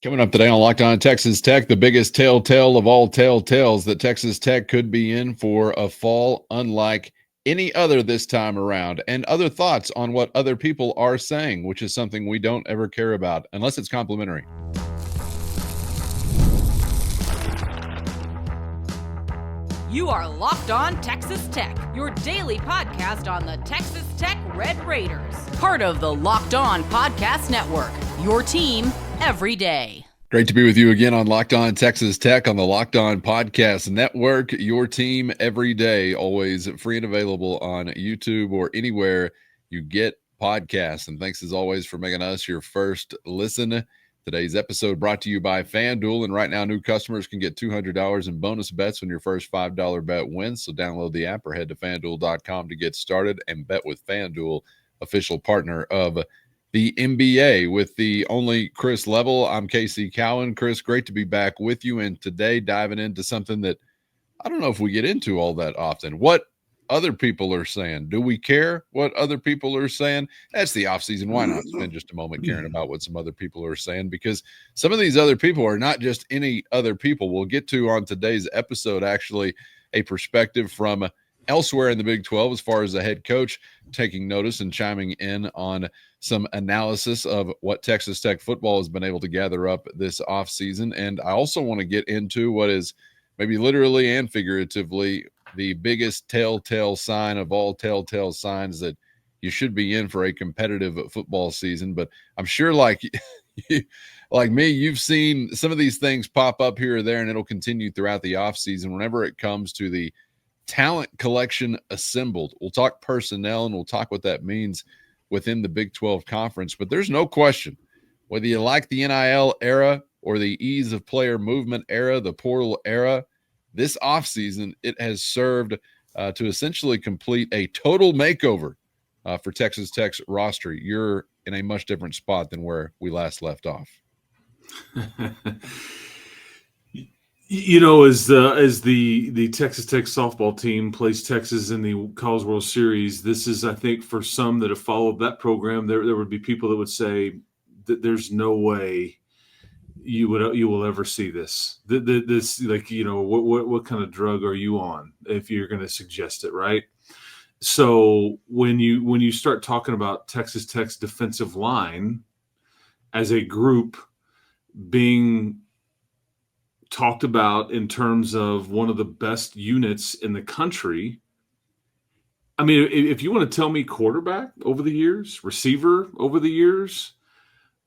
Coming up today on Locked On Texas Tech, the biggest telltale of all telltales that Texas Tech could be in for a fall unlike any other this time around, and other thoughts on what other people are saying, which is something we don't ever care about unless it's complimentary. You are Locked On Texas Tech, your daily podcast on the Texas Tech Red Raiders. Part of the Locked On Podcast Network, your team every day. Great to be with you again on Locked On Texas Tech on the Locked On Podcast Network, your team every day, always free and available on YouTube or anywhere you get podcasts. And thanks as always for making us your first listen. Today's episode brought to you by FanDuel, and right now new customers can get $200 in bonus bets when your first $5 bet wins. So download the app or head to FanDuel.com to get started and bet with FanDuel, official partner of the NBA. With the only Chris Level, I'm Casey Cowan. Chris, great to be back with you, and today diving into something that I don't know if we get into all that often. What other people are saying. Do we care what other people are saying? That's the offseason. Why not spend just a moment caring about what some other people are saying? Because some of these other people are not just any other people. We'll get to on today's episode actually a perspective from elsewhere in the Big 12 as far as the head coach taking notice and chiming in on some analysis of what Texas Tech football has been able to gather up this offseason. And I also want to get into what is maybe literally and figuratively the biggest telltale sign of all telltale signs that you should be in for a competitive football season. But I'm sure like me, you've seen some of these things pop up here or there, and it'll continue throughout the offseason whenever it comes to the talent collection assembled. We'll talk personnel and we'll talk what that means within the Big 12 conference. But there's no question, whether you like the NIL era or the ease of player movement era, the portal era, this offseason, it has served to essentially complete a total makeover for Texas Tech's roster. You're in a much different spot than where we last left off. You know, as the Texas Tech softball team plays Texas in the College World Series, this is, I think, for some that have followed that program, there would be people that would say that there's no way you will ever see this. This, like, you know, what kind of drug are you on if you're going to suggest it, right? So when you start talking about Texas Tech's defensive line as a group being talked about in terms of one of the best units in the country, I mean, if you want to tell me quarterback over the years, receiver over the years,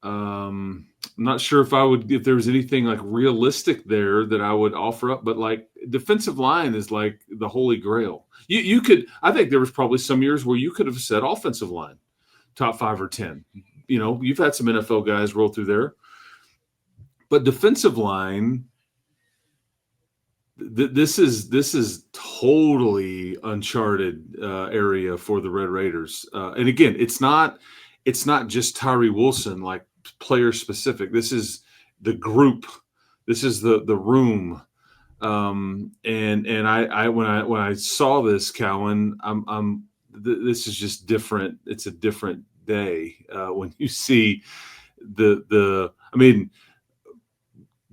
I'm not sure if there was anything like realistic there that I would offer up, but like defensive line is like the holy grail. You could, I think there was probably some years where you could have said offensive line, top 5 or 10. You know, you've had some NFL guys roll through there, but defensive line, this is totally uncharted area for the Red Raiders. And again, it's not just Tyree Wilson, like player specific. This is the group. This is the room. And I when I saw this, Cowan, this is just different. It's a different day when you see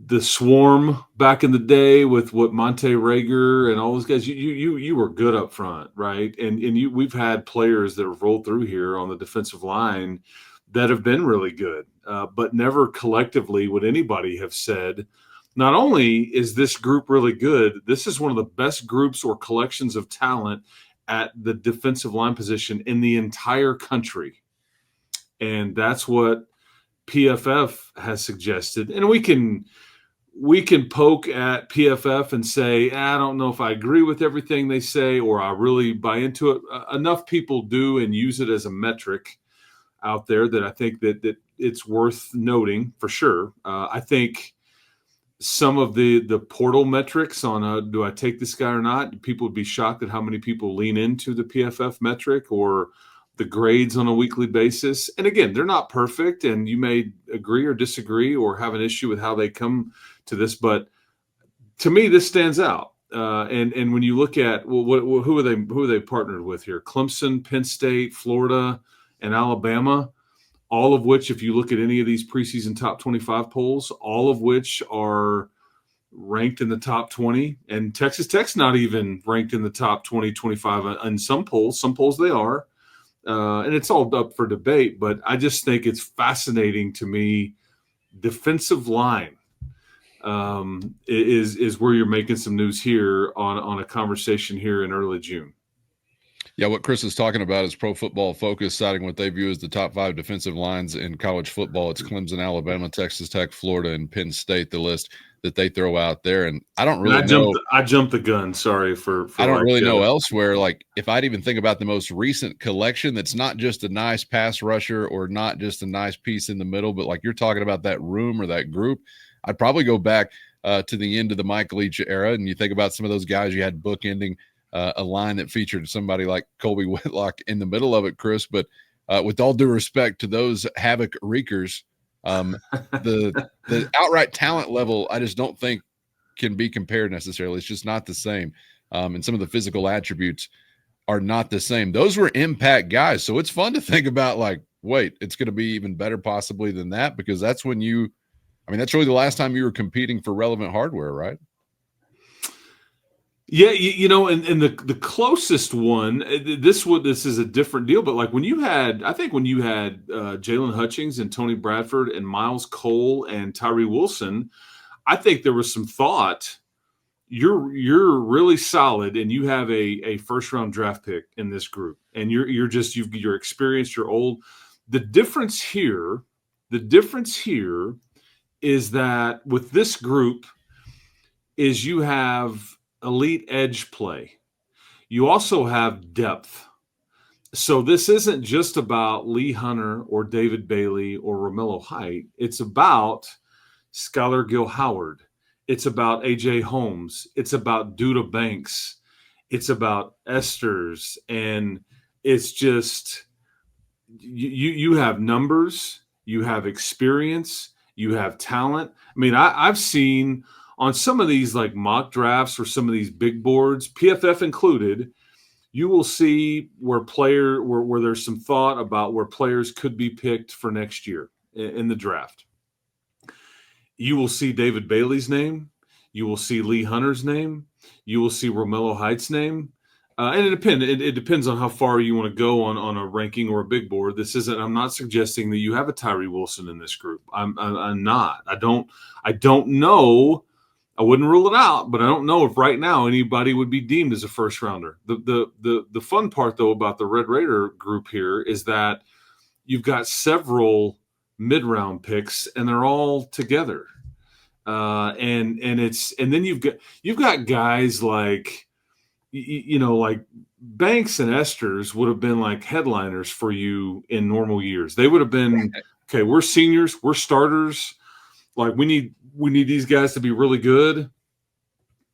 the Swarm back in the day with what Monte Rager and all those guys. You were good up front, right? And we've had players that have rolled through here on the defensive line that have been really good, but never collectively would anybody have said, not only is this group really good, this is one of the best groups or collections of talent at the defensive line position in the entire country. And that's what PFF has suggested. And we can poke at PFF and say, I don't know if I agree with everything they say or I really buy into it. Enough people do and use it as a metric out there that I think that it's worth noting for sure. I think some of the portal metrics on do I take this guy or not, people would be shocked at how many people lean into the PFF metric or the grades on a weekly basis. And again, they're not perfect, and you may agree or disagree or have an issue with how they come to this, but to me, this stands out. And when you look at who are they partnered with here? Clemson, Penn State, Florida, and Alabama. all of which, if you look at any of these preseason top 25 polls, all of which are ranked in the top 20. And Texas Tech's not even ranked in the top 20, 25 in some polls. Some polls they are. And it's all up for debate. But I just think it's fascinating to me. Defensive line is where you're making some news here on a conversation here in early June. Yeah, what Chris is talking about is Pro Football Focus citing what they view as the top 5 defensive lines in college football. It's Clemson, Alabama, Texas Tech, Florida, and Penn State, the list that they throw out there. And I don't really know. I jumped the gun. Sorry for I don't really know elsewhere. Like, if I'd even think about the most recent collection, that's not just a nice pass rusher or not just a nice piece in the middle, but like you're talking about that room or that group, I'd probably go back to the end of the Mike Leach era. And you think about some of those guys you had bookending a line that featured somebody like Colby Whitlock in the middle of it, Chris. But with all due respect to those havoc wreakers, the outright talent level, I just don't think can be compared necessarily. It's just not the same. And some of the physical attributes are not the same. Those were impact guys. So it's fun to think about, like, wait, it's going to be even better possibly than that, because that's when that's really the last time you were competing for relevant hardware, right? Yeah, and the closest one, this is a different deal, but like when you had Jalen Hutchings and Tony Bradford and Miles Cole and Tyree Wilson, I think there was some thought. You're really solid, and you have a first round draft pick in this group, and you're experienced, you're old. The difference here is that with this group is you have elite edge play. You also have depth. So this isn't just about Lee Hunter or David Bailey or Romello Height. It's about Skylar Gill-Howard. It's about A.J. Holmes. It's about Duda Banks. It's about Esters. And it's just you have numbers, you have experience, you have talent. I mean, I've seen – on some of these like mock drafts or some of these big boards, PFF included, you will see where there's some thought about where players could be picked for next year in the draft. You will see David Bailey's name. You will see Lee Hunter's name. You will see Romello Height's name. And it depends on how far you want to go on a ranking or a big board. I'm not suggesting that you have a Tyree Wilson in this group. I'm not. I don't know. I wouldn't rule it out, but I don't know if right now anybody would be deemed as a first rounder. The fun part though about the Red Raider group here is that you've got several mid-round picks and they're all together. And then you've got guys like, like Banks and Esters would have been like headliners for you in normal years. They would have been, okay, we're seniors, we're starters. Like we need these guys to be really good.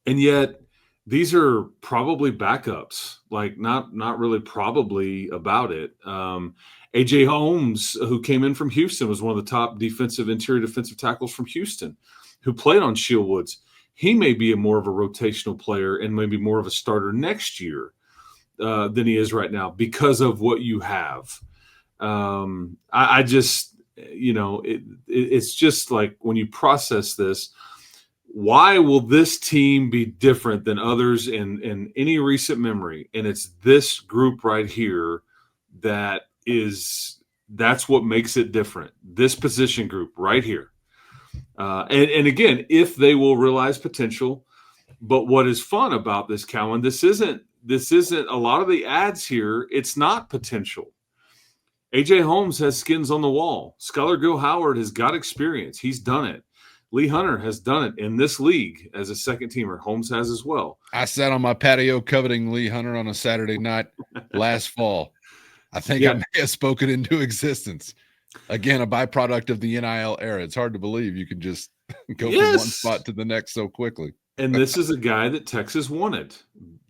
And yet these are probably backups, like not really probably about it. A.J. Holmes, who came in from Houston, was one of the top interior defensive tackles from Houston, who played on Shieldwoods. He may be more of a rotational player and maybe more of a starter next year than he is right now because of what you have. I just – it's just like when you process this, why will this team be different than others in any recent memory? And it's this group right here that's what makes it different. This position group right here. And again, if they will realize potential, but what is fun about this, Cowan, this isn't a lot of the ads here. It's not potential. A.J. Holmes has skins on the wall. Skylar Gill-Howard has got experience. He's done it. Lee Hunter has done it in this league as a second teamer. Holmes has as well. I sat on my patio coveting Lee Hunter on a Saturday night last fall. I think I may have spoken into existence. Again, a byproduct of the NIL era. It's hard to believe you can just go from one spot to the next so quickly. And this is a guy that Texas wanted.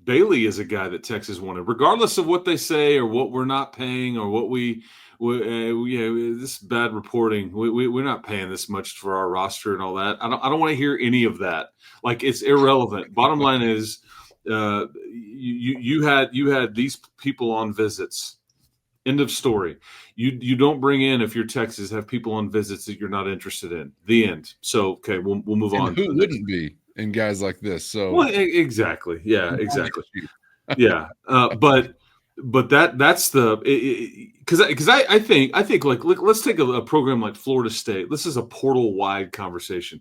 Bailey is a guy that Texas wanted, regardless of what they say or what we're not paying or what this bad reporting. We're not paying this much for our roster and all that. I don't want to hear any of that. Like, it's irrelevant. Bottom line is, you had these people on visits, End of story. You don't bring in, if you're Texas, have people on visits that you're not interested in. The end. So, okay, we'll move on. And who wouldn't be in guys like this? So, well, exactly. Yeah, exactly. Yeah. But that's the, because I think like, let's take a program like Florida State. This is a portal wide conversation.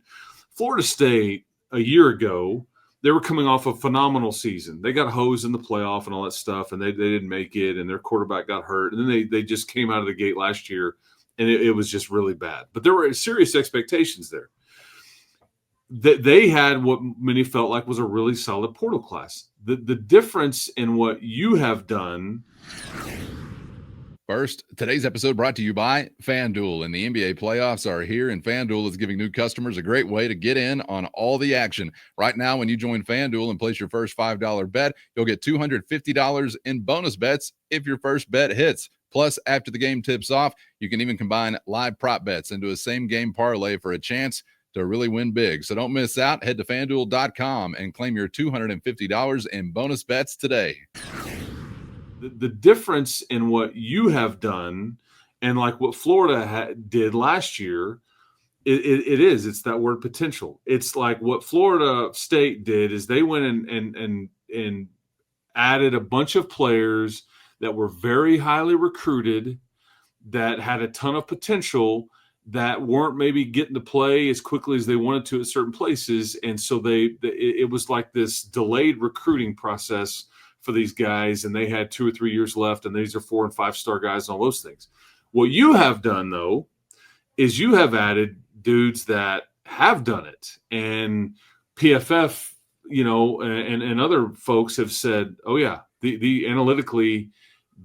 Florida State a year ago, they were coming off a phenomenal season. They got hosed in the playoff and all that stuff, and they didn't make it, and their quarterback got hurt. And then they just came out of the gate last year, and it was just really bad. But there were serious expectations there. They had what many felt like was a really solid portal class. The difference in what you have done. First, today's episode brought to you by FanDuel, and the NBA playoffs are here, and FanDuel is giving new customers a great way to get in on all the action. Right now, when you join FanDuel and place your first $5 bet, you'll get $250 in bonus bets if your first bet hits. Plus, after the game tips off, you can even combine live prop bets into a same-game parlay for a chance to really win big. So don't miss out. Head to FanDuel.com and claim your $250 in bonus bets today. The difference in what you have done and like what Florida did last year, it's that word potential. It's like what Florida State did is they went and added a bunch of players that were very highly recruited, that had a ton of potential, that weren't maybe getting to play as quickly as they wanted to at certain places. And so it was like this delayed recruiting process for these guys, and they had 2 or 3 years left, and these are 4 and 5 star guys and all those things. What you have done, though, is you have added dudes that have done it. And PFF, and other folks have said, oh, yeah, the analytically,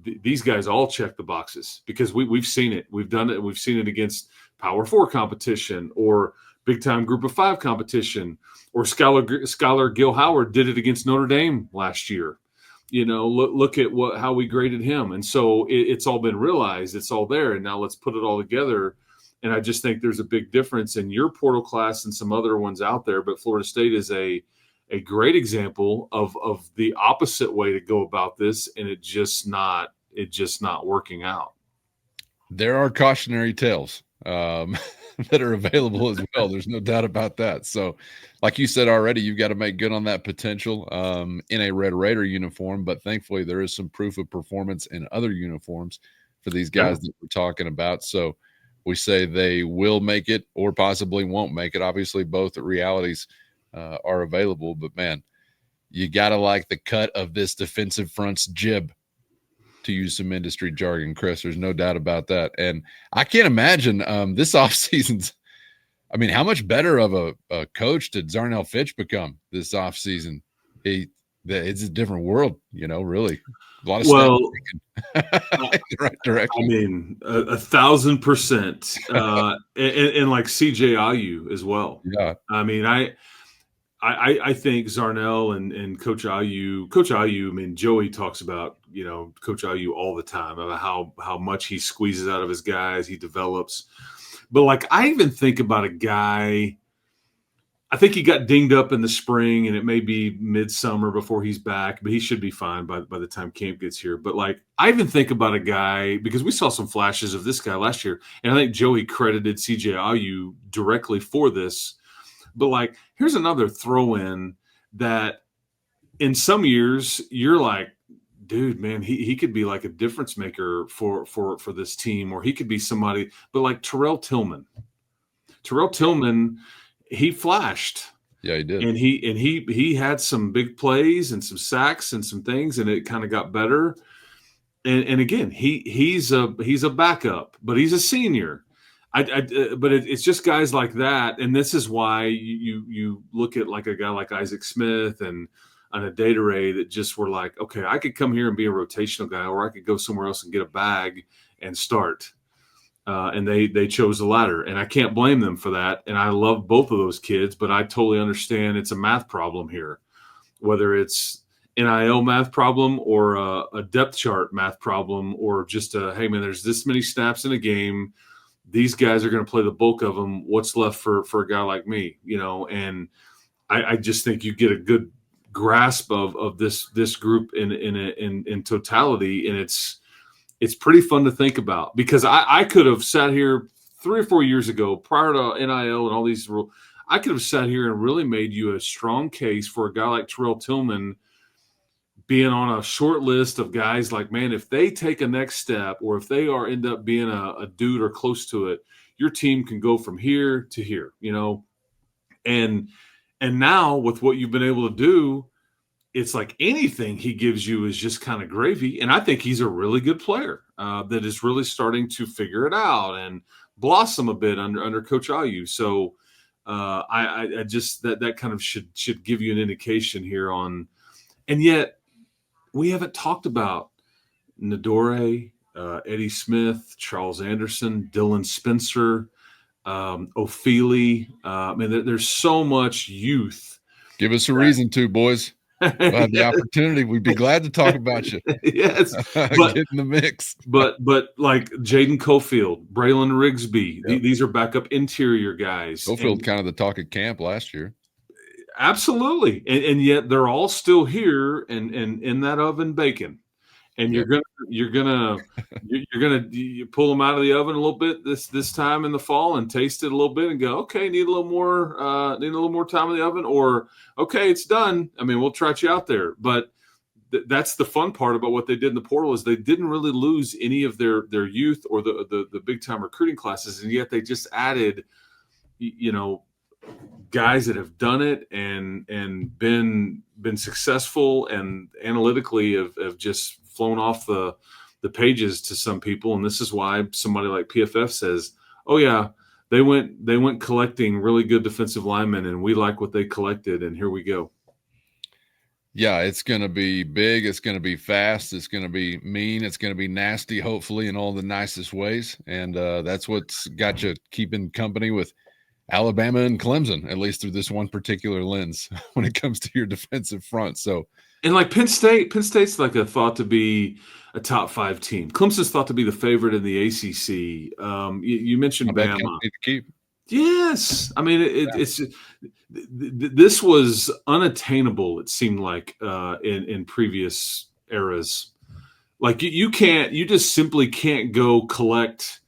these guys all check the boxes because we've seen it. We've done it. We've seen it against Power 4 competition or big-time Group of 5 competition, or Skylar Gil Howard did it against Notre Dame last year. Look at how we graded him. And so it's all been realized. It's all there. And now let's put it all together. And I just think there's a big difference in your portal class and some other ones out there. But Florida State is a great example of the opposite way to go about this. And it's just not working out. There are cautionary tales that are available as well. There's no doubt about that. So like you said already, you've got to make good on that potential in a Red Raider uniform. But thankfully, there is some proof of performance in other uniforms for these guys that we're talking about. So we say they will make it or possibly won't make it. Obviously, both realities are available. But, man, you got to like the cut of this defensive front's jib, to use some industry jargon, Chris. There's no doubt about that. And I can't imagine this offseason's – I mean, how much better of a coach did Zarnell Fitch become this offseason? It's a different world, really. A lot of the right direction. I mean, 1,000%. And like CJ Ayu as well. Yeah. I mean, I think Zarnell and Coach Ayu, I mean, Joey talks about, Coach Ayu all the time about how much he squeezes out of his guys, he develops. But, like, I even think about a guy – I think he got dinged up in the spring, and it may be midsummer before he's back, but he should be fine by the time camp gets here. But, like, I even think about a guy – because we saw some flashes of this guy last year, and I think Joey credited CJ Ayu directly for this. But, like, here's another throw-in that in some years you're like, dude, man, he could be like a difference maker for this team, or he could be somebody. But like Terrell Tillman, he flashed. Yeah, he did. And he had some big plays and some sacks and some things, and it kind of got better. And again, he's a backup, but he's a senior. But it's just guys like that, and this is why you look at like a guy like Isaac Smith and on a data ray that just were like, okay, I could come here and be a rotational guy, or I could go somewhere else and get a bag and start. And they chose the latter, and I can't blame them for that. And I love both of those kids, but I totally understand it's a math problem here, whether it's NIL math problem or a depth chart math problem, or just hey man, there's this many snaps in a game. These guys are going to play the bulk of them. What's left for a guy like me, And I just think you get a good grasp of this group in totality, and it's it's pretty fun to think about, because I could have sat here 3 or 4 years ago, prior to NIL and all these rules. I could have sat here and really made you a strong case for a guy like Terrell Tillman being on a short list of guys like, man, if they take a next step, or if they end up being a dude or close to it, your team can go from here to here, and now with what you've been able to do, it's like anything he gives you is just kind of gravy. And I think he's a really good player that is really starting to figure it out and blossom a bit under Coach Ayu. So I just that kind of should give you an indication here on. And yet we haven't talked about Nadore, Eddie Smith, Charles Anderson, Dylan Spencer, Ophelia. There's so much youth. Give us a reason to, boys. We'll have the opportunity. We'd be glad to talk about you. Yes, get in the mix. but like Jaden Cofield, Braylon Rigsby, these are backup interior guys. Cofield kind of the talk at camp last year. Absolutely, and yet they're all still here and in that oven baking. And you're gonna pull them out of the oven a little bit this time in the fall and taste it a little bit and go, okay, need a little more time in the oven, or okay, it's done. We'll trot you out there. But that's the fun part about what they did in the portal, is they didn't really lose any of their youth or the big time recruiting classes, and yet they just added, guys that have done it and been successful and analytically have just flown off the pages to some people. And this is why somebody like PFF says, oh yeah, they went collecting really good defensive linemen, and we like what they collected, and here we go. Yeah, it's going to be big. It's going to be fast. It's going to be mean. It's going to be nasty, hopefully, in all the nicest ways. And that's what's got you keeping company with Alabama and Clemson, at least through this one particular lens when it comes to your defensive front. So, and like Penn State's like thought to be a top 5 team. Clemson's thought to be the favorite in the ACC. You mentioned Bama. To keep. Yes, it's this was unattainable. It seemed like in previous eras. Like you just simply can't go collect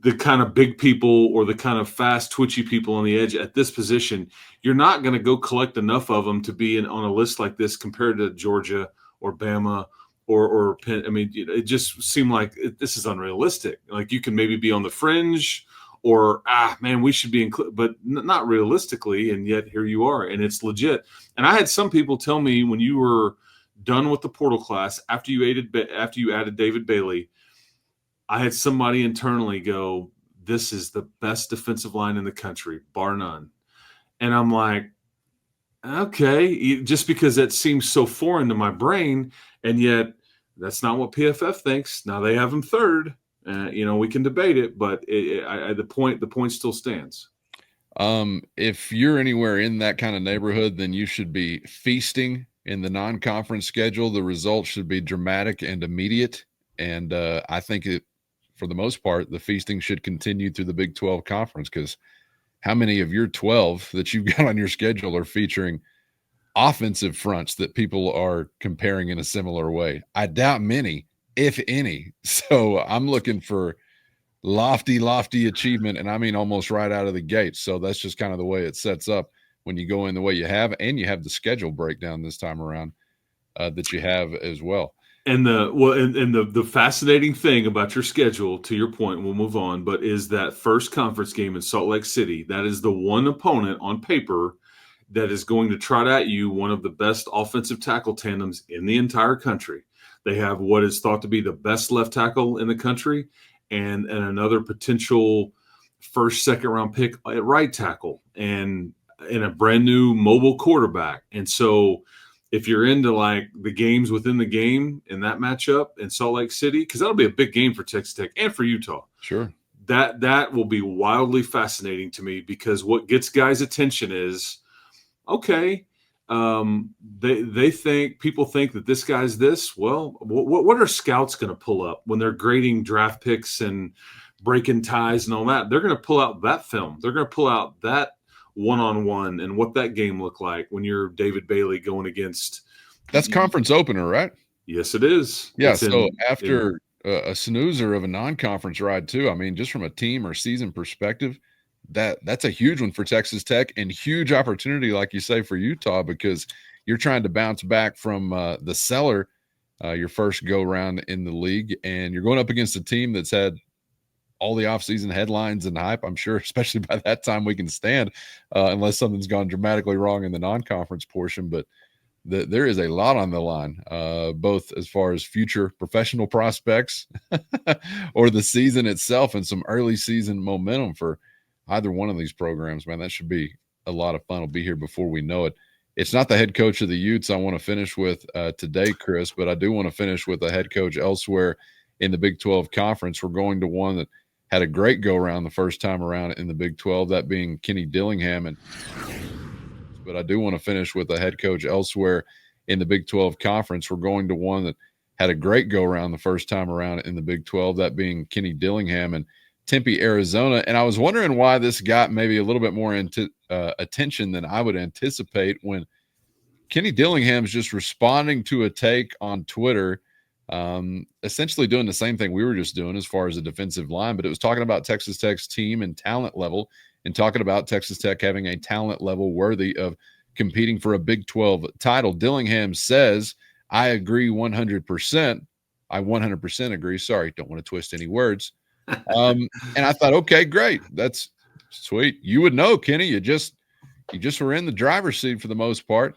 the kind of big people or the kind of fast, twitchy people on the edge at this position. You're not going to go collect enough of them to be on a list like this compared to Georgia or Bama or Penn. It just seemed like this is unrealistic. Like you can maybe be on the fringe, or we should be but not realistically. And yet here you are, and it's legit. And I had some people tell me when you were done with the portal class, after you added David Bailey, I had somebody internally go, this is the best defensive line in the country, bar none. And I'm like, okay, just because that seems so foreign to my brain, and yet that's not what PFF thinks. Now they have him third. We can debate it, but the point still stands. If you're anywhere in that kind of neighborhood, then you should be feasting in the non-conference schedule. The results should be dramatic and immediate. And I think for the most part, the feasting should continue through the Big 12 conference, because how many of your 12 that you've got on your schedule are featuring offensive fronts that people are comparing in a similar way? I doubt many, if any. So I'm looking for lofty achievement, and I mean almost right out of the gate. So that's just kind of the way it sets up when you go in the way you have, and you have the schedule breakdown this time around that you have as well. And the fascinating thing about your schedule, to your point, we'll move on, but is that first conference game in Salt Lake City. That is the one opponent on paper that is going to trot at you one of the best offensive tackle tandems in the entire country. They have what is thought to be the best left tackle in the country, and another potential first, second round pick at right tackle, and a brand new mobile quarterback. And so if you're into like the games within the game in that matchup in Salt Lake City, because that'll be a big game for Texas Tech and for Utah. Sure. That will be wildly fascinating to me, because what gets guys' attention is, okay, people think that this guy's this. Well, what are scouts going to pull up when they're grading draft picks and breaking ties and all that? They're going to pull out that film. They're going to pull out that one-on-one and what that game looked like when you're David Bailey going against. That's conference opener, right? Yes, it is. Yeah, It's so in after a snoozer of a non-conference ride too, I mean, just from a team or season perspective, that's a huge one for Texas Tech and huge opportunity, like you say, for Utah because you're trying to bounce back from the cellar, your first go round in the league, and you're going up against a team that's had all the offseason headlines and hype. I'm sure, especially by that time, we can stand unless something's gone dramatically wrong in the non-conference portion, but there is a lot on the line, both as far as future professional prospects or the season itself and some early season momentum for either one of these programs. Man, that should be a lot of fun. It'll be here before we know it. It's not the head coach of the Utes I want to finish with today, Chris, but I do want to finish with a head coach elsewhere in the Big 12 Conference. We're going to one that had a great go-around the first time around in the Big 12, that being Kenny Dillingham. But I do want to finish with a head coach elsewhere in the Big 12 Conference. We're going to one that had a great go-around the first time around in the Big 12, that being Kenny Dillingham in Tempe, Arizona. And I was wondering why this got maybe a little bit more attention than I would anticipate when Kenny Dillingham's just responding to a take on Twitter, essentially doing the same thing we were just doing as far as the defensive line, but it was talking about Texas Tech's team and talent level and talking about Texas Tech having a talent level worthy of competing for a Big 12 title. Dillingham says, I agree 100%. I 100% agree. Sorry, don't want to twist any words. And I thought, okay, great. That's sweet. You would know, Kenny. You just were in the driver's seat for the most part.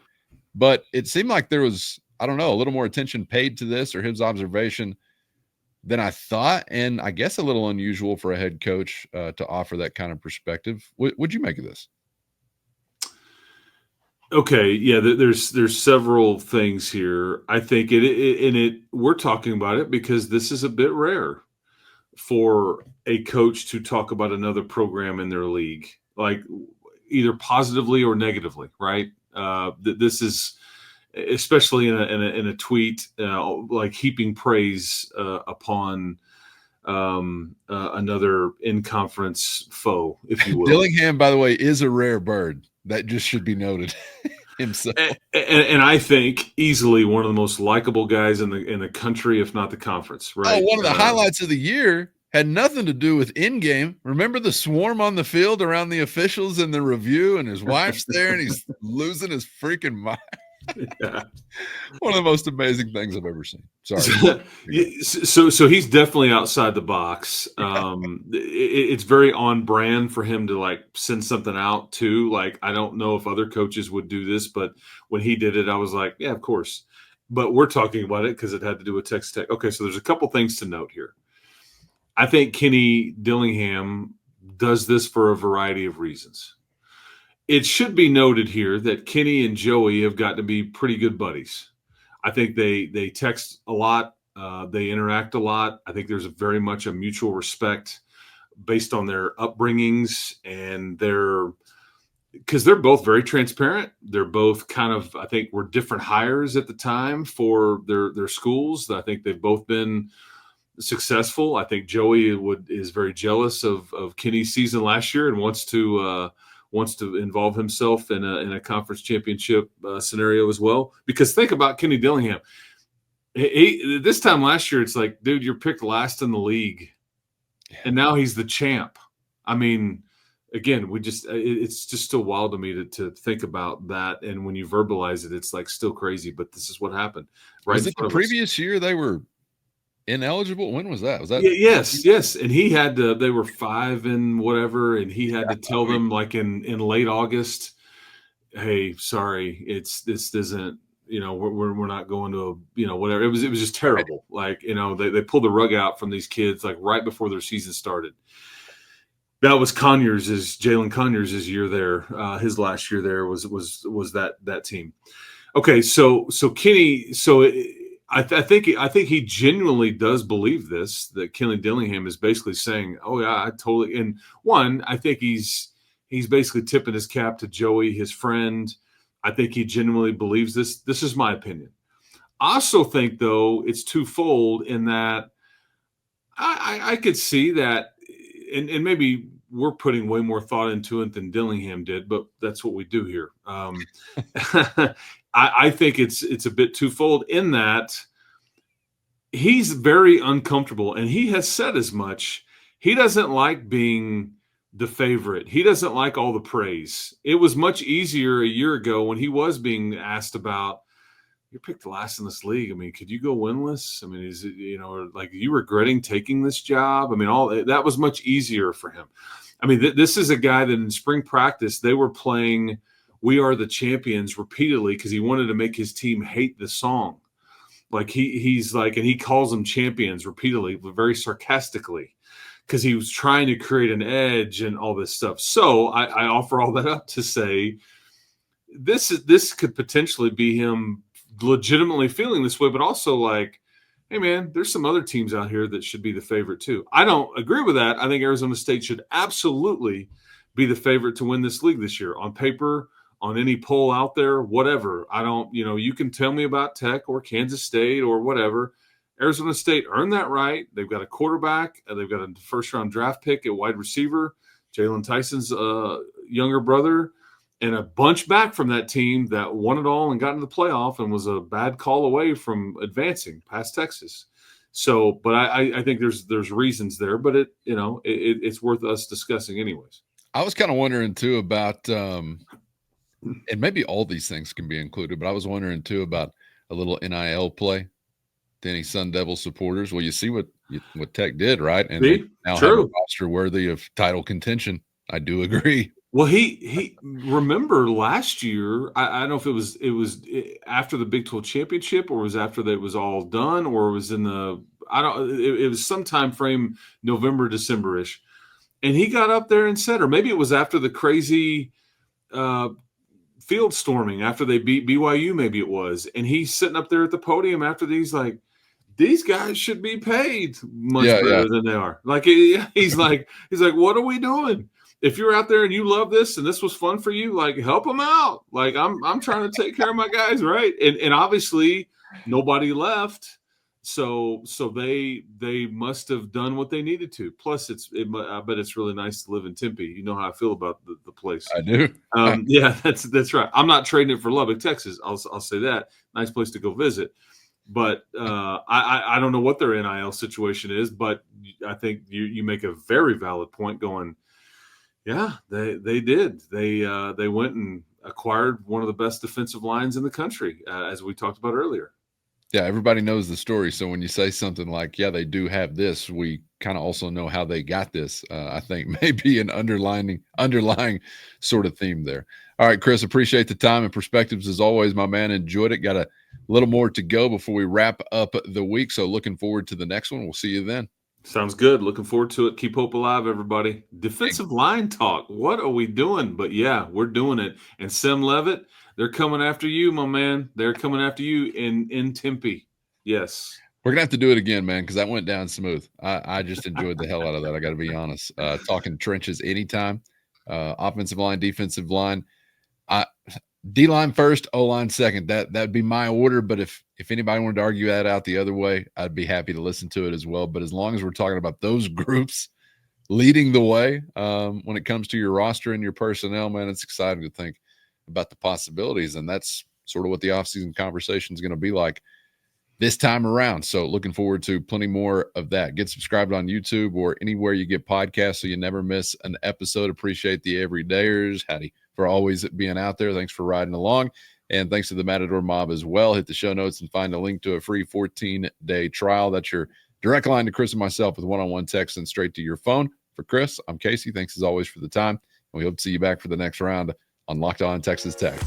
But it seemed like there was, I don't know, a little more attention paid to this or his observation than I thought, and I guess a little unusual for a head coach to offer that kind of perspective. What'd you make of this? Okay, yeah, there's several things here. I think we're talking about it because this is a bit rare for a coach to talk about another program in their league, like either positively or negatively, right? This is especially in a tweet, like heaping praise upon another in-conference foe, if you will. Dillingham, by the way, is a rare bird. That just should be noted himself. And I think easily one of the most likable guys in the country, if not the conference, right? Oh, one of the highlights of the year had nothing to do with in-game. Remember the swarm on the field around the officials and the review, and his wife's there, and he's losing his freaking mind. Yeah. One of the most amazing things I've ever seen. Sorry. So he's definitely outside the box. It's very on brand for him to like send something out too. Like, I don't know if other coaches would do this, but when he did it, I was like, yeah, of course. But we're talking about it because it had to do with Texas Tech. Okay, so there's a couple things to note here. I think Kenny Dillingham does this for a variety of reasons. It should be noted here that Kenny and Joey have got to be pretty good buddies. I think they text a lot. They interact a lot. I think there's very much a mutual respect based on their upbringings and because they're both very transparent. They're both kind of, I think, were different hires at the time for their schools. I think they've both been successful. I think Joey is very jealous of Kenny's season last year and wants to involve himself in a conference championship scenario as well. Because think about Kenny Dillingham. This time last year, it's like, dude, you're picked last in the league, and now he's the champ. I mean, again, it's just still wild to me to think about that. And when you verbalize it, it's like still crazy. But this is what happened. Right? Was it the previous year they were ineligible? When was that? Was that? Yes. And he had to. They were 5 and whatever, and he had to tell them like in late August, "Hey, sorry, this isn't. We're not going to whatever." It was just terrible. Like they pulled the rug out from these kids like right before their season started. That was Jalen Conyers' year there. His last year there was that team. Okay, so Kenny, I think he genuinely does believe this, that Kenny Dillingham is basically saying, "Oh yeah, I totally." And one, I think he's basically tipping his cap to Joey, his friend. I think he genuinely believes this. This is my opinion. I also think though it's twofold in that I could see that, and maybe we're putting way more thought into it than Dillingham did, but that's what we do here. I think it's a bit twofold in that he's very uncomfortable, and he has said as much. He doesn't like being the favorite. He doesn't like all the praise. It was much easier a year ago when he was being asked about, "You picked last in this league. I mean, could you go winless? I mean, is it, like, are you regretting taking this job?" I mean, all that was much easier for him. I mean, this is a guy that in spring practice, they were playing "We Are the Champions" repeatedly because he wanted to make his team hate the song. Like he's like, and he calls them champions repeatedly, but very sarcastically, because he was trying to create an edge and all this stuff. So I offer all that up to say this could potentially be him legitimately feeling this way, but also like, hey man, there's some other teams out here that should be the favorite too. I don't agree with that. I think Arizona State should absolutely be the favorite to win this league this year on paper, on any poll out there, whatever. I don't, you can tell me about Tech or Kansas State or whatever. Arizona State earned that right. They've got a quarterback. They've got a first-round draft pick at wide receiver, Jalen Tyson's younger brother, and a bunch back from that team that won it all and got into the playoff and was a bad call away from advancing past Texas. So, but I think there's reasons there, but it's worth us discussing anyways. I was kind of wondering too about, and maybe all these things can be included, but I was wondering too about a little NIL play to any Sun Devil supporters. Well, you see what Tech did, right? And they now have a roster worthy of title contention. I do agree. Well, he remember last year. I don't know if it was after the Big 12 championship, or was after that it was all done, or it was in the it was some time frame, November, December-ish, and he got up there and said, or maybe it was after the crazy field storming after they beat BYU, maybe it was, and he's sitting up there at the podium after these like, these guys should be paid much better than they are. Like he's like, what are we doing? If you're out there and you love this and this was fun for you, like, help them out. Like I'm trying to take care of my guys, right? And obviously nobody left, so they must have done what they needed to. Plus, I bet it's really nice to live in Tempe. You know how I feel about the place. I do. Yeah, that's right. I'm not trading it for Lubbock, Texas. I'll say that. Nice place to go visit. But I don't know what their NIL situation is, but I think you make a very valid point going, yeah, they did. They went and acquired one of the best defensive lines in the country, as we talked about earlier. Yeah, everybody knows the story. So when you say something like, yeah, they do have this, we kind of also know how they got this. I think maybe an underlying sort of theme there. All right, Chris, appreciate the time and perspectives as always, my man. Enjoyed it. Got a little more to go before we wrap up the week. So looking forward to the next one. We'll see you then. Sounds good. Looking forward to it. Keep hope alive, everybody. Defensive line talk. What are we doing? But yeah, we're doing it. And Sim Levitt, they're coming after you, my man. They're coming after you in Tempe. Yes. We're going to have to do it again, man, because that went down smooth. I just enjoyed the hell out of that. I got to be honest. Talking trenches anytime. Offensive line, defensive line. D-line first, O-line second. That'd be my order, but if anybody wanted to argue that out the other way, I'd be happy to listen to it as well. But as long as we're talking about those groups leading the way when it comes to your roster and your personnel, man, it's exciting to think about the possibilities, and that's sort of what the offseason conversation is going to be like this time around. So looking forward to plenty more of that. Get subscribed on YouTube or anywhere you get podcasts so you never miss an episode. Appreciate the everydayers. Howdy for always being out there. Thanks for riding along. And thanks to the Matador Mob as well. Hit the show notes and find a link to a free 14-day trial. That's your direct line to Chris and myself with one-on-one text and straight to your phone. For Chris, I'm Casey. Thanks as always for the time. And we hope to see you back for the next round on Locked On Texas Tech.